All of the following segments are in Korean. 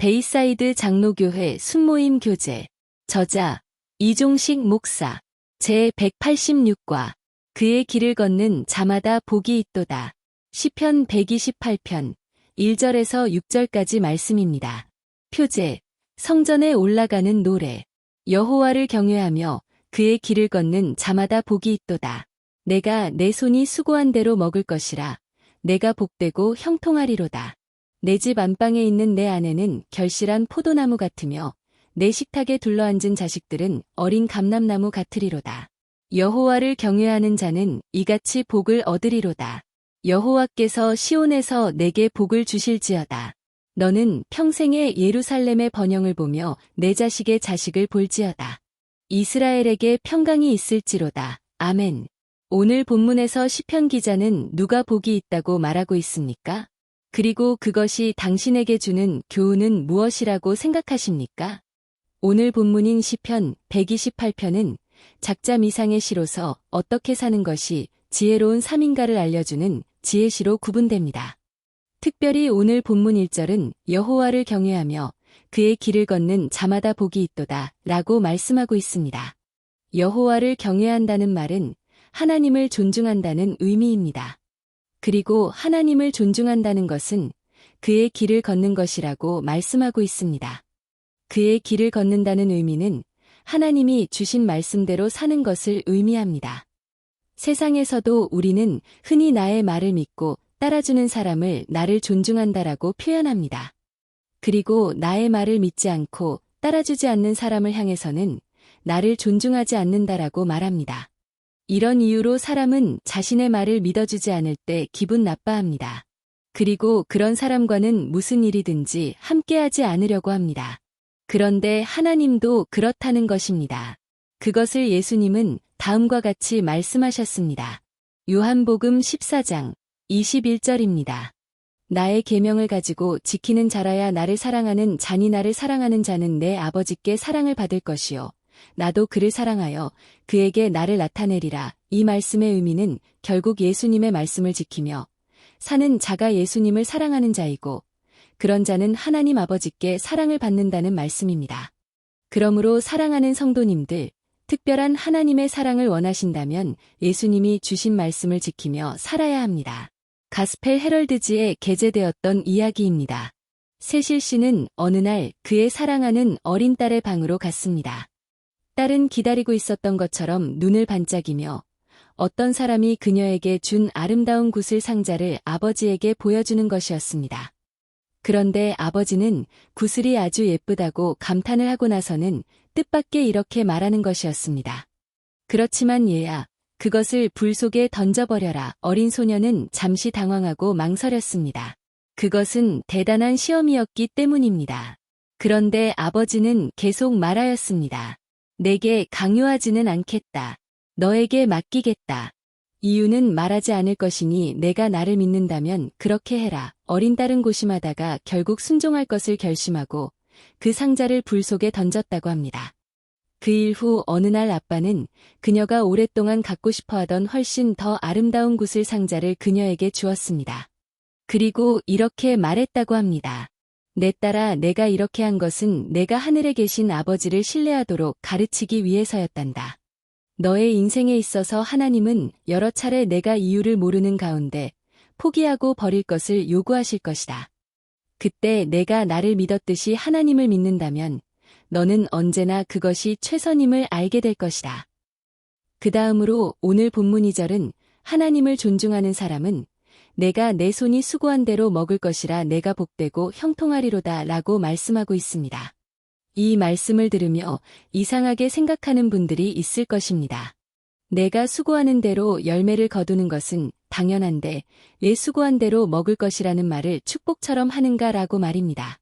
베이사이드 장로교회 순모임 교재. 저자 이종식 목사. 제186과 그의 길을 걷는 자마다 복이 있도다. 시편 128편 1절에서 6절까지 말씀입니다. 표제. 성전에 올라가는 노래. 여호와를 경외하며 그의 길을 걷는 자마다 복이 있도다. 내가 내 손이 수고한 대로 먹을 것이라. 내가 복되고 형통하리로다. 내 집 안방에 있는 내 아내는 결실한 포도나무 같으며 내 식탁에 둘러앉은 자식들은 어린 감람나무 같으리로다. 여호와를 경외하는 자는 이같이 복을 얻으리로다. 여호와께서 시온에서 내게 복을 주실지어다. 너는 평생에 예루살렘의 번영을 보며 내 자식의 자식을 볼지어다. 이스라엘에게 평강이 있을지로다. 아멘. 오늘 본문에서 시편 기자는 누가 복이 있다고 말하고 있습니까? 그리고 그것이 당신에게 주는 교훈은 무엇이라고 생각하십니까? 오늘 본문인 시편 128편은 작자 미상의 시로서 어떻게 사는 것이 지혜로운 삶인가를 알려주는 지혜시로 구분됩니다. 특별히 오늘 본문 1절은 여호와를 경외하며 그의 길을 걷는 자마다 복이 있도다 라고 말씀하고 있습니다. 여호와를 경외한다는 말은 하나님을 존중한다는 의미입니다. 그리고 하나님을 존중한다는 것은 그의 길을 걷는 것이라고 말씀하고 있습니다. 그의 길을 걷는다는 의미는 하나님이 주신 말씀대로 사는 것을 의미합니다. 세상에서도 우리는 흔히 나의 말을 믿고 따라주는 사람을 나를 존중한다라고 표현합니다. 그리고 나의 말을 믿지 않고 따라주지 않는 사람을 향해서는 나를 존중하지 않는다라고 말합니다. 이런 이유로 사람은 자신의 말을 믿어주지 않을 때 기분 나빠합니다. 그리고 그런 사람과는 무슨 일이든지 함께하지 않으려고 합니다. 그런데 하나님도 그렇다는 것입니다. 그것을 예수님은 다음과 같이 말씀하셨습니다. 요한복음 14장 21절입니다. 나의 계명을 가지고 지키는 자라야 나를 사랑하는 자니 나를 사랑하는 자는 내 아버지께 사랑을 받을 것이요. 나도 그를 사랑하여 그에게 나를 나타내리라. 이 말씀의 의미는 결국 예수님의 말씀을 지키며 사는 자가 예수님을 사랑하는 자이고 그런 자는 하나님 아버지께 사랑을 받는다는 말씀입니다. 그러므로 사랑하는 성도님들, 특별한 하나님의 사랑을 원하신다면 예수님이 주신 말씀을 지키며 살아야 합니다. 가스펠 헤럴드지에 게재되었던 이야기입니다. 세실 씨는 어느 날 그의 사랑하는 어린 딸의 방으로 갔습니다. 딸은 기다리고 있었던 것처럼 눈을 반짝이며 어떤 사람이 그녀에게 준 아름다운 구슬 상자를 아버지에게 보여주는 것이었습니다. 그런데 아버지는 구슬이 아주 예쁘다고 감탄을 하고 나서는 뜻밖의 이렇게 말하는 것이었습니다. 그렇지만 얘야, 그것을 불 속에 던져버려라. 어린 소녀는 잠시 당황하고 망설였습니다. 그것은 대단한 시험이었기 때문입니다. 그런데 아버지는 계속 말하였습니다. 내게 강요하지는 않겠다. 너에게 맡기겠다. 이유는 말하지 않을 것이니 내가 나를 믿는다면 그렇게 해라. 어린 딸은 고심하다가 결국 순종할 것을 결심하고 그 상자를 불 속에 던졌다고 합니다. 그 일 후 어느 날 아빠는 그녀가 오랫동안 갖고 싶어하던 훨씬 더 아름다운 구슬 상자를 그녀에게 주었습니다. 그리고 이렇게 말했다고 합니다. 내 딸아, 내가 이렇게 한 것은 내가 하늘에 계신 아버지를 신뢰하도록 가르치기 위해서였단다. 너의 인생에 있어서 하나님은 여러 차례 내가 이유를 모르는 가운데 포기하고 버릴 것을 요구하실 것이다. 그때 내가 나를 믿었듯이 하나님을 믿는다면 너는 언제나 그것이 최선임을 알게 될 것이다. 그 다음으로 오늘 본문 2절은 하나님을 존중하는 사람은 내가 내 손이 수고한 대로 먹을 것이라 내가 복되고 형통하리로다 라고 말씀하고 있습니다. 이 말씀을 들으며 이상하게 생각하는 분들이 있을 것입니다. 내가 수고하는 대로 열매를 거두는 것은 당연한데 왜 수고한 대로 먹을 것이라는 말을 축복처럼 하는가라고 말입니다.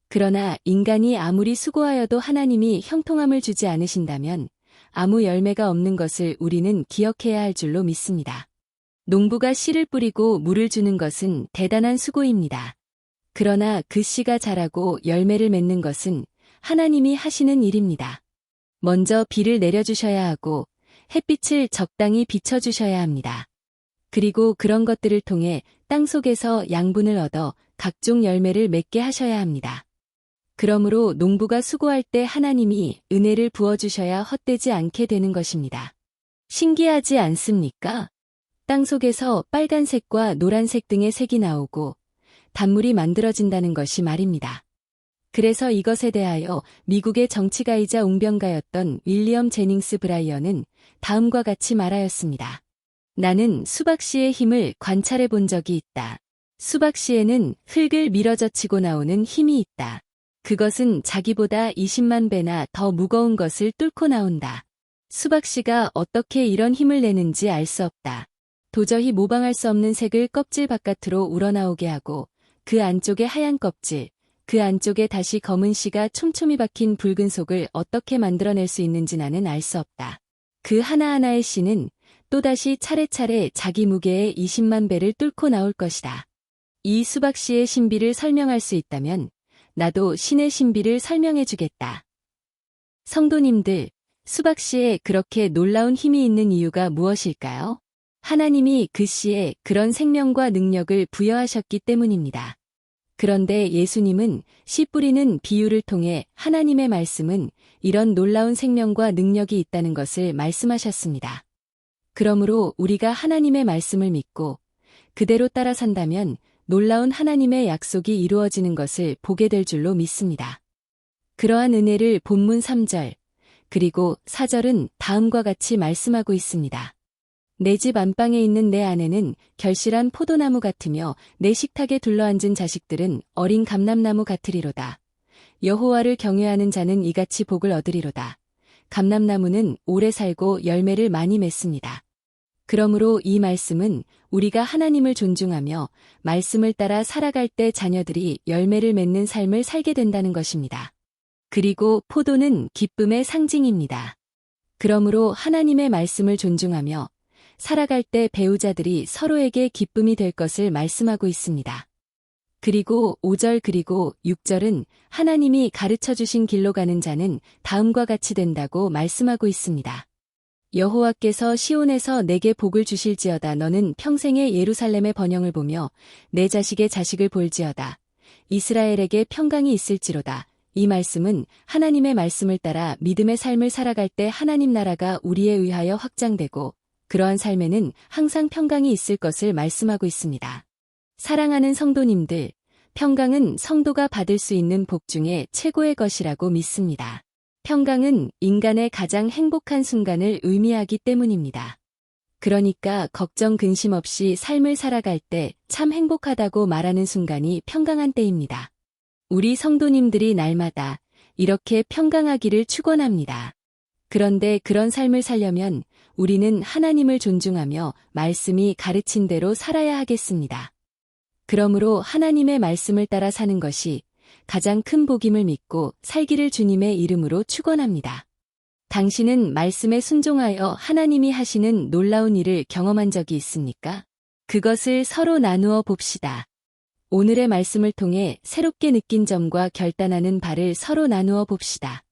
그러나 인간이 아무리 수고하여도 하나님이 형통함을 주지 않으신다면 아무 열매가 없는 것을 우리는 기억해야 할 줄로 믿습니다. 농부가 씨를 뿌리고 물을 주는 것은 대단한 수고입니다. 그러나 그 씨가 자라고 열매를 맺는 것은 하나님이 하시는 일입니다. 먼저 비를 내려주셔야 하고 햇빛을 적당히 비춰주셔야 합니다. 그리고 그런 것들을 통해 땅 속에서 양분을 얻어 각종 열매를 맺게 하셔야 합니다. 그러므로 농부가 수고할 때 하나님이 은혜를 부어주셔야 헛되지 않게 되는 것입니다. 신기하지 않습니까? 땅 속에서 빨간색과 노란색 등의 색이 나오고 단물이 만들어진다는 것이 말입니다. 그래서 이것에 대하여 미국의 정치가이자 웅변가였던 윌리엄 제닝스 브라이언은 다음과 같이 말하였습니다. 나는 수박씨의 힘을 관찰해 본 적이 있다. 수박씨에는 흙을 밀어젖히고 나오는 힘이 있다. 그것은 자기보다 20만 배나 더 무거운 것을 뚫고 나온다. 수박씨가 어떻게 이런 힘을 내는지 알 수 없다. 도저히 모방할 수 없는 색을 껍질 바깥으로 우러나오게 하고 그 안쪽에 하얀 껍질, 그 안쪽에 다시 검은 씨가 촘촘히 박힌 붉은 속을 어떻게 만들어낼 수 있는지 나는 알 수 없다. 그 하나하나의 씨는 또다시 차례차례 자기 무게의 20만 배를 뚫고 나올 것이다. 이 수박씨의 신비를 설명할 수 있다면 나도 신의 신비를 설명해 주겠다. 성도님들, 수박씨에 그렇게 놀라운 힘이 있는 이유가 무엇일까요? 하나님이 그 씨에 그런 생명과 능력을 부여하셨기 때문입니다. 그런데 예수님은 씨 뿌리는 비유를 통해 하나님의 말씀은 이런 놀라운 생명과 능력이 있다는 것을 말씀하셨습니다. 그러므로 우리가 하나님의 말씀을 믿고 그대로 따라 산다면 놀라운 하나님의 약속이 이루어지는 것을 보게 될 줄로 믿습니다. 그러한 은혜를 본문 3절, 그리고 4절은 다음과 같이 말씀하고 있습니다. 내 집 안방에 있는 내 아내는 결실한 포도나무 같으며 내 식탁에 둘러앉은 자식들은 어린 감람나무 같으리로다. 여호와를 경외하는 자는 이같이 복을 얻으리로다. 감람나무는 오래 살고 열매를 많이 맺습니다. 그러므로 이 말씀은 우리가 하나님을 존중하며 말씀을 따라 살아갈 때 자녀들이 열매를 맺는 삶을 살게 된다는 것입니다. 그리고 포도는 기쁨의 상징입니다. 그러므로 하나님의 말씀을 존중하며 살아갈 때 배우자들이 서로에게 기쁨이 될 것을 말씀하고 있습니다. 그리고 5절 그리고 6절은 하나님이 가르쳐 주신 길로 가는 자는 다음과 같이 된다고 말씀하고 있습니다. 여호와께서 시온에서 내게 복을 주실지어다. 너는 평생에 예루살렘의 번영을 보며 내 자식의 자식을 볼지어다. 이스라엘에게 평강이 있을지로다. 이 말씀은 하나님의 말씀을 따라 믿음의 삶을 살아갈 때 하나님 나라가 우리에 의하여 확장되고 그러한 삶에는 항상 평강이 있을 것을 말씀하고 있습니다. 사랑하는 성도님들, 평강은 성도가 받을 수 있는 복 중에 최고의 것이라고 믿습니다. 평강은 인간의 가장 행복한 순간을 의미하기 때문입니다. 그러니까 걱정 근심 없이 삶을 살아갈 때 참 행복하다고 말하는 순간이 평강한 때입니다. 우리 성도님들이 날마다 이렇게 평강하기를 축원합니다. 그런데 그런 삶을 살려면 우리는 하나님을 존중하며 말씀이 가르친 대로 살아야 하겠습니다. 그러므로 하나님의 말씀을 따라 사는 것이 가장 큰 복임을 믿고 살기를 주님의 이름으로 축원합니다. 당신은 말씀에 순종하여 하나님이 하시는 놀라운 일을 경험한 적이 있습니까? 그것을 서로 나누어 봅시다. 오늘의 말씀을 통해 새롭게 느낀 점과 결단하는 바를 서로 나누어 봅시다.